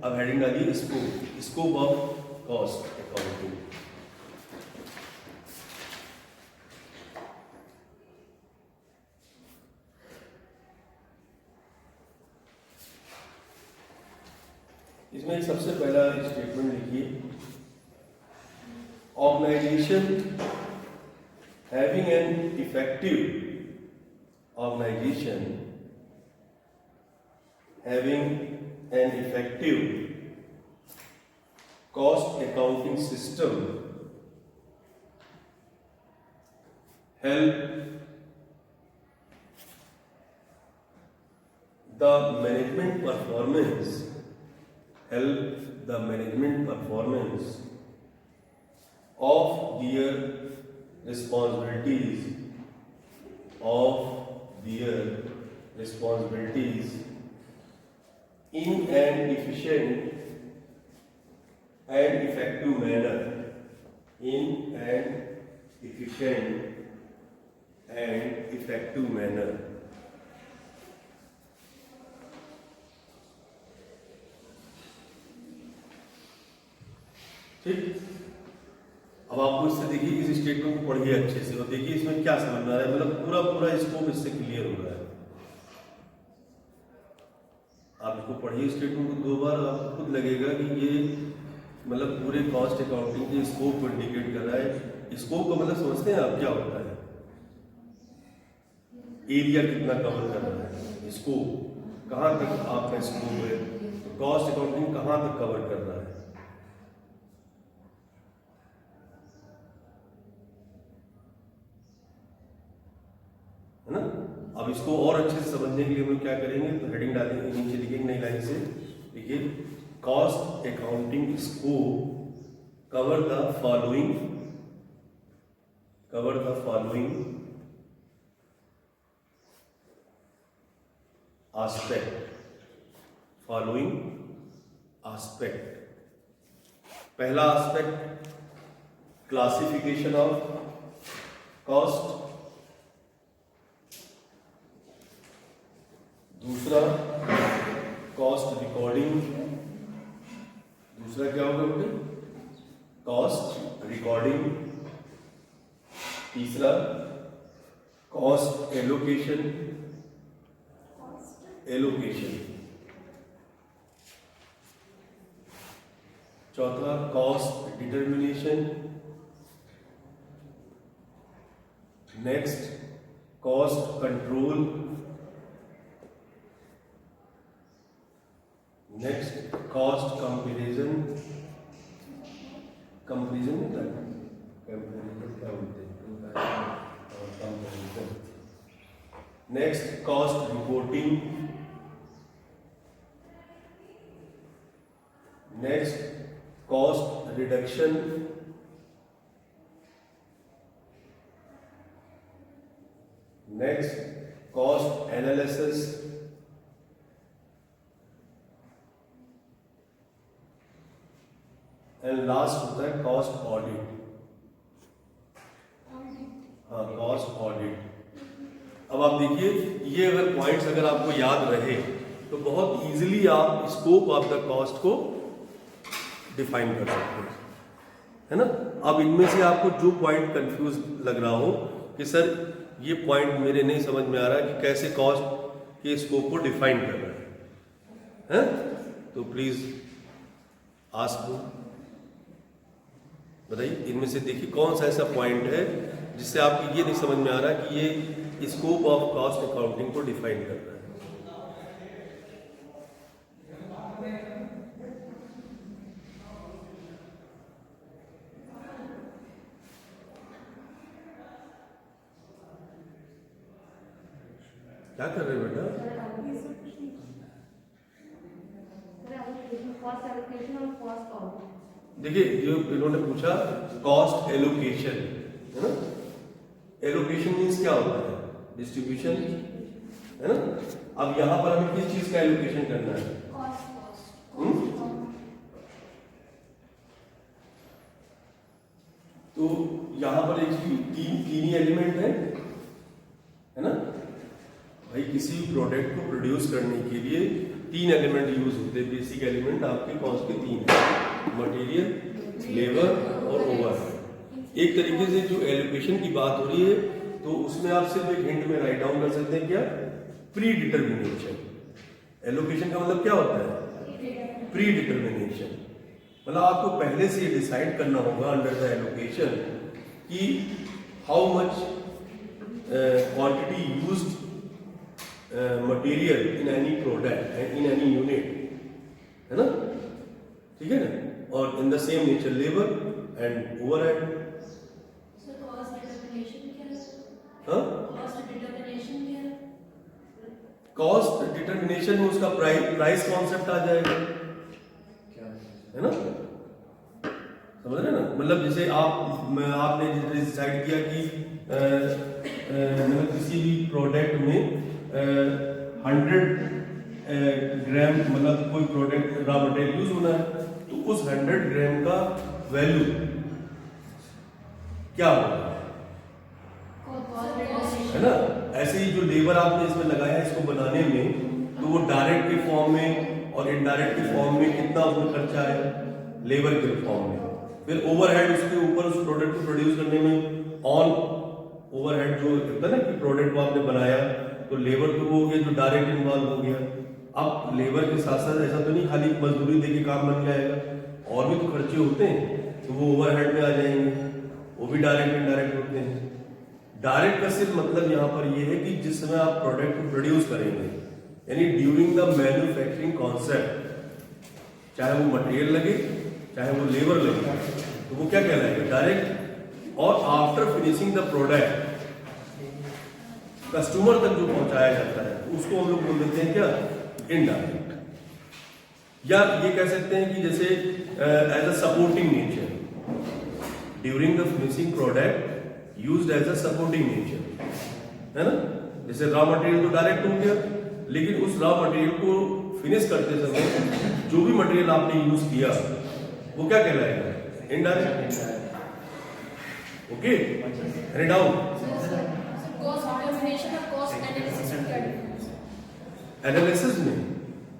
अब हेडिंग डालिए scope, scope of cost accounting. इसमें एक सबसे पहला स्टेटमेंट लिखिए, organisation having an effective organization having an effective cost accounting system help the management performance of their responsibilities in an efficient and effective manner. ठीक, अब आपको इससे देखिए, इस स्टेटमेंट को पढ़िए अच्छे से और देखिए इसमें क्या समझ में आ रहा है, मतलब पूरा स्कोप इससे क्लियर हो रहा है। आप इसको पढ़िए स्टेटमेंट को 2 बार, आपको खुद लगेगा कि ये मतलब पूरे कॉस्ट अकाउंटिंग के स्कोप को इंडिकेट कर रहा है। स्कोप का मतलब समझते हैं आप क्या होता है? एरिया कितना कवर कर रहा है, स्कोप कहाँ तक आपका स्कोप है, तो कॉस्ट अकाउंटिंग कहाँ तक कवर कर रहा है ना। अब इसको और अच्छे से समझने के लिए हम लोग क्या करेंगे, तो हेडिंग डालेंगे, नीचे लिखेंगे नई लाइन से, देखिए cost accounting scope cover the following aspect। पहला एस्पेक्ट क्लासिफिकेशन ऑफ कॉस्ट, दूसरा कॉस्ट रिकॉर्डिंग, दूसरा क्या होगा बेटे, कॉस्ट रिकॉर्डिंग, तीसरा कॉस्ट एलोकेशन, चौथा cost determination, next cost control, next cost comparison क्या बोलते हैं, next cost reporting, next cost reduction, next cost analysis, and last होता है कॉस्ट ऑडिट। हाँ, कॉस्ट ऑडिट। अब आप देखिए, ये अगर पॉइंट्स अगर आपको याद रहे तो बहुत इजीली आप स्कोप ऑफ द कॉस्ट को डिफाइन कर सकते हैं, है ना। अब इनमें से आपको जो पॉइंट कंफ्यूज लग रहा हो कि सर ये पॉइंट मेरे नहीं समझ में आ रहा है कि कैसे कॉस्ट के स्कोप को डिफाइन कर रहा है, तो प्लीज आस्क मी, बताइए इनमें से देखिए कौन सा ऐसा पॉइंट है जिससे आपको ये नहीं समझ में आ रहा कि ये स्कोप ऑफ कॉस्ट अकाउंटिंग को डिफाइन कर रहा है। क्या कर रहे हो बेटा? देखिए, जो इन्होंने पूछा कॉस्ट एलोकेशन, है ना। एलोकेशन मीन्स क्या होता है, डिस्ट्रीब्यूशन, है ना। अब यहां पर हमें किस चीज का एलोकेशन करना है, तो यहां पर एक तीन ही एलिमेंट है ना भाई। किसी प्रोडक्ट को प्रोड्यूस करने के लिए तीन एलिमेंट यूज होते हैं, बेसिक एलिमेंट आपके कॉस्ट के तीन है, मटेरियल, लेबर और ओवरहेड। एक तरीके से जो एलोकेशन की बात हो रही है तो उसमें आप सिर्फ एक हिंट में राइट डाउन कर सकते हैं क्या, प्री डिटर्मिनेशन। एलोकेशन का मतलब क्या होता है, प्री डिटर्मिनेशन, मतलब आपको पहले से ये डिसाइड करना होगा अंडर द एलोकेशन कि how much quantity used material in any product and in any unit, है ना, ठीक है ना, और in the same nature labour and overhead. Cost determination में उसका प्राइस कॉन्सेप्ट आ जाएगा, है ना, समझ रहे ना, मतलब जैसे आपने डिसाइड किया कि मतलब किसी भी प्रोडक्ट में 100 ग्राम मतलब कोई प्रोडक्ट रॉ मटेरियल यूज होना है, तो उस 100 ग्राम का वैल्यू क्या होगा, है ना। ऐसे ही जो लेबर आपने इसमें लगाया इसको बनाने में, तो वो डायरेक्ट के फॉर्म में और इनडायरेक्ट के फॉर्म में कितना उसमें खर्चा है, लेबर के फॉर्म में। फिर ओवरहेड उसके ऊपर उस प्रोडक्ट को प्रोड्यूस करने में ऑन ओवरहेड जो होता है ना कि प्रोडक्ट को आपने बनाया तो लेबर तो वो हो गया जो डायरेक्ट इन्वॉल्व हो गया। अब लेबर के साथ साथ ऐसा तो नहीं खाली मजदूरी देके काम बन जाएगा, और भी तो खर्चे होते हैं, तो वो ओवरहेड में आ जाएंगे, वो भी डायरेक्ट इनडायरेक्ट होते हैं। डायरेक्ट का सिर्फ मतलब यहाँ पर ये है कि जिस समय आप प्रोडक्ट को प्रोड्यूस करेंगे, यानी ड्यूरिंग द मैन्युफैक्चरिंग कॉन्सेप्ट, चाहे वो मटेरियल लगे चाहे वो लेबर लगे, तो वो क्या कहलाएगा, डायरेक्ट। और after finishing the product customer तक जो पहुंचाया जाता है उसको हम लोग बोल देते हैं क्या, इनडायरेक्ट। या ये कह सकते हैं कि जैसे as a supporting nature, during the finishing product used as a supporting nature, है ना। जैसे रॉ मटेरियल तो डायरेक्ट हो गया, लेकिन उस रॉ मटेरियल को फिनिश करते समय जो भी मटेरियल आपने यूज किया वो क्या कहलाएगा, indirect. Okay, any doubt?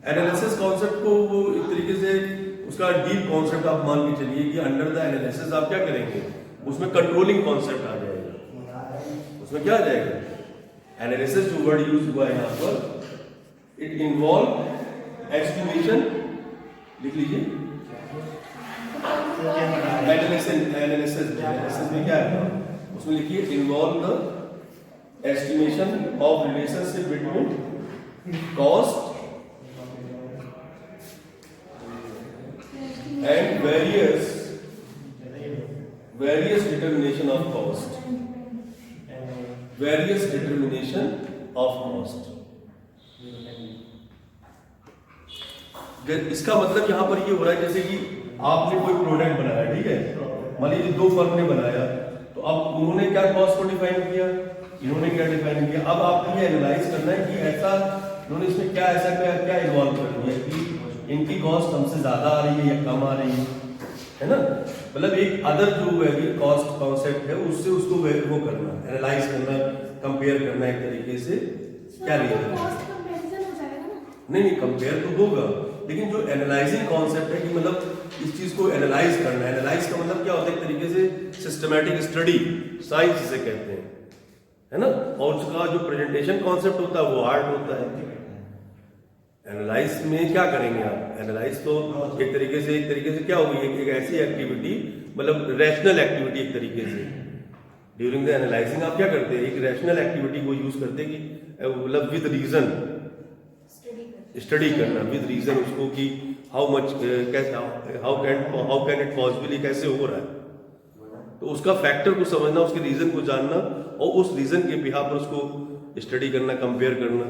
Analysis concept को वो एक तरीके से उसका डीप कॉन्सेप्ट आप मान के चलिए कि अंडर द एनालिसिस आप क्या करेंगे, उसमें कंट्रोलिंग कॉन्सेप्ट आ जाएगा। उसमें क्या आ जाएगा, एनालिसिस जो वर्ड यूज हुआ है यहाँ पर, इट इन्वॉल्व एस्टिमेशन, लिख लीजिए, एनालिसिस में क्या है, उसमें लिखिए involve the estimation of relationship between cost and various determination of cost, various determination of cost। इसका मतलब यहां पर ये हो रहा है जैसे कि आपने कोई प्रोडक्ट बनाया, ठीक है, मान लीजिए दो फर्म ने बनाया, तो अब उन्होंने क्या कॉस्ट को डिफाइन किया, इन्होंने क्या डिफाइन किया। अब आपको ये एनालाइज करना है कि ऐसा उन्होंने इसमें क्या ऐसा क्या इन्वॉल्व कर दिया कि इनकी कॉस्ट हमसे ज्यादा आ रही है या कम आ रही है ना, मतलब एक अदर जो वेरिएबल कॉस्ट कॉन्सेप्ट है उससे उसको वो करना, एनालाइज करना, कंपेयर करना एक तरीके से, क्या लिया नहीं कंपेयर तो होगा, लेकिन जो एनालाइजिंग कॉन्सेप्ट है कि मतलब इस चीज को एनालाइज करना, एनालाइज का मतलब क्या होता है, एक तरीके से सिस्टमैटिक स्टडी, साइंस जिसे कहते हैं, है ना। और उसका जो प्रेजेंटेशन कॉन्सेप्ट होता है वो आर्ट होता है। एनालाइज में क्या करेंगे आप, एनालाइज तो एक तरीके से क्या होगी, एक ऐसी एक्टिविटी, मतलब रैशनल एक्टिविटी एक तरीके से। ड्यूरिंग द एनालाइजिंग आप क्या करते हैं, एक रैशनल एक्टिविटी को यूज करते हैं कि मतलब विद रीजन स्टडी करना, विद रीजन उसको कि हाउ मच कैसे, हाउ कैन इट पॉसिबली, कैसे हो रहा है, तो उसका फैक्टर को समझना, उसके रीजन को जानना और उस रीजन के बिहाफ पर उसको स्टडी करना, कंपेयर करना,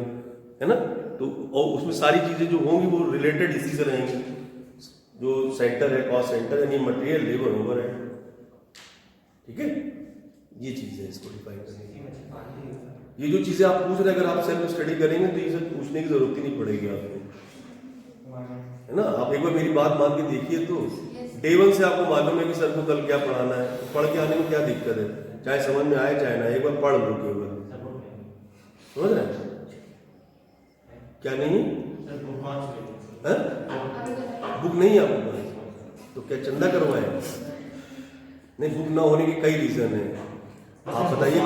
है ना। तो और उसमें सारी चीजें जो होंगी वो रिलेटेड इसी से रहेंगी, जो सेंटर है कॉस्ट सेंटर, यानी मटेरियल, लेबर, ओवरहेड, ठीक है। ये चीज है इसको डिफाइन करने की। ये जो चीजें आप पूछ रहे हैं, अगर आप सेल्फ स्टडी करेंगे तो ये सब पूछने की जरूरत ही नहीं पड़ेगी आपको, है ना। आप एक बार मेरी बात मान के देखिए तो डे 1 से आपको मालूम है कि सर को कल क्या पढ़ाना है, तो पढ़ के आने में क्या दिक्कत है, चाहे समझ में आए चाहे ना, एक बार पढ़ लो केवल, समझ रहे हैं क्या नहीं। हैं? बुक नहीं है आपके पास तो क्या चंदा करवाए? नहीं, बुक ना होने के कई रीजन है, आप बताइए।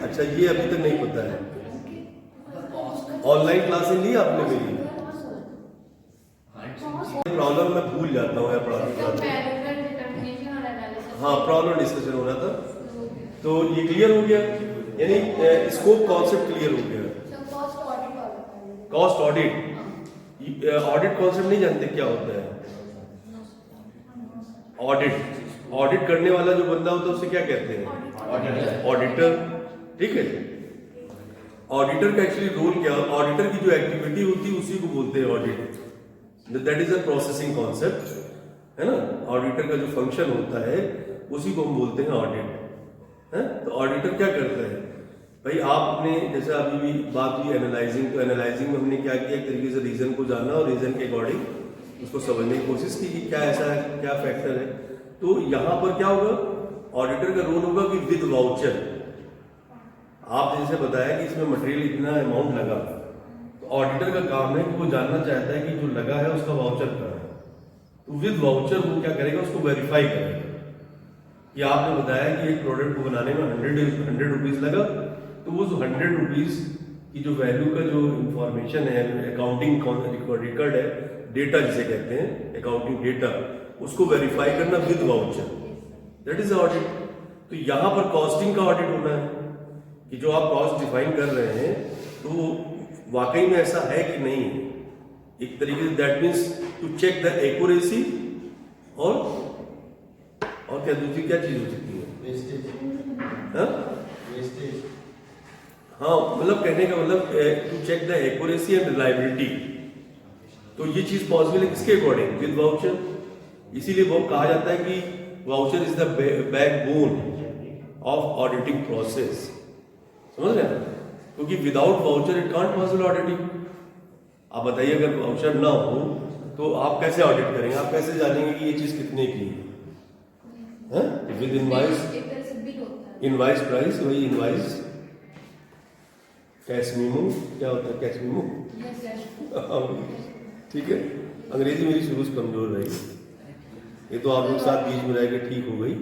अच्छा, ये अभी तक नहीं पता है। ऑनलाइन क्लासें ली आपने मेरी? प्रॉब्लम मैं भूल जाता हूँ यार पढ़ाते। हाँ, प्रॉब्लम डिस्कशन हो रहा था, तो ये क्लियर हो गया, यानी स्कोप कॉन्सेप्ट क्लियर हो गया। कॉस्ट ऑडिट, ऑडिट कॉन्सेप्ट नहीं जानते क्या होता है? ऑडिट करने वाला जो बंदा होता है उसे क्या कहते हैं? ऑडिटर। ठीक है, ऑडिटर का एक्चुअली रोल क्या? ऑडिटर की जो एक्टिविटी होती है उसी को बोलते हैं audit. That is a processing concept, है ना। ऑडिटर का जो फंक्शन होता है उसी को हम बोलते हैं ऑडिट, है। तो ऑडिटर क्या करता है भाई? आपने जैसे अभी भी बात हुई एनालाइजिंग, तो एनालाइजिंग में हमने क्या किया, एक तरीके से रीजन को जाना और रीजन के अकॉर्डिंग उसको समझने की कोशिश की कि क्या ऐसा है, क्या फैक्टर है। तो यहाँ पर क्या होगा, ऑडिटर का रोल होगा कि विद वाउचर, आप जैसे बताया कि इसमें मटेरियल इतना अमाउंट लगा, तो ऑडिटर का काम है कि वो जानना चाहता है कि जो लगा है उसका वाउचर क्या है। तो विद वाउचर वो क्या करेगा, उसको वेरीफाई करेगा कि आपने बताया कि एक प्रोडक्ट को बनाने में 100 रुपीज लगा, तो वो जो 100 रुपीज की जो वैल्यू का जो इंफॉर्मेशन है, अकाउंटिंग रिकॉर्ड है, डेटा जिसे कहते हैं अकाउंटिंग डेटा, उसको वेरीफाई करना with voucher, that is audit. तो यहाँ पर कॉस्टिंग का ऑडिट होना है कि जो आप कॉस्ट डिफाइन कर रहे हैं तो वाकई में ऐसा है कि नहीं, एक तरीके से that means to check the accuracy, और क्या दूसरी क्या चीज हो सकती है? वेस्टेज। हाँ, मतलब कहने का मतलब to check the accuracy and reliability. तो ये चीज पॉसिबल है किसके अकॉर्डिंग? With voucher. इसीलिए वो कहा जाता है कि voucher is the backbone of auditing process, समझ रहे हैं? क्योंकि without voucher it can't possible auditing. आप बताइए, अगर वाउचर ना हो तो आप कैसे ऑडिट करेंगे? आप कैसे जानेंगे कि ये चीज कितने की है? विद इनवाइस प्राइस, वही इनवाइस, कैश मीमो, क्या होता है कैश मीमो? ठीक है, अंग्रेजी मेरी शुरू से कमजोर रहेगी, ये तो आप लोग साथ बीच में रह के ठीक हो गई।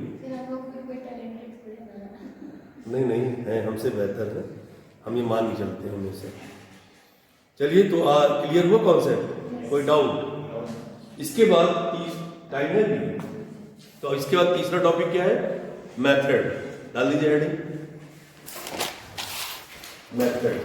नहीं है, हमसे बेहतर है, हम ये मान के चलते हैं हमेशा। चलिए, तो क्लियर हुआ कॉन्सेप्ट? कोई डाउट? इसके बाद टाइम है भी, तो इसके बाद तीसरा टॉपिक क्या है? मेथड। डाल दीजिए हेडिंग, मेथड।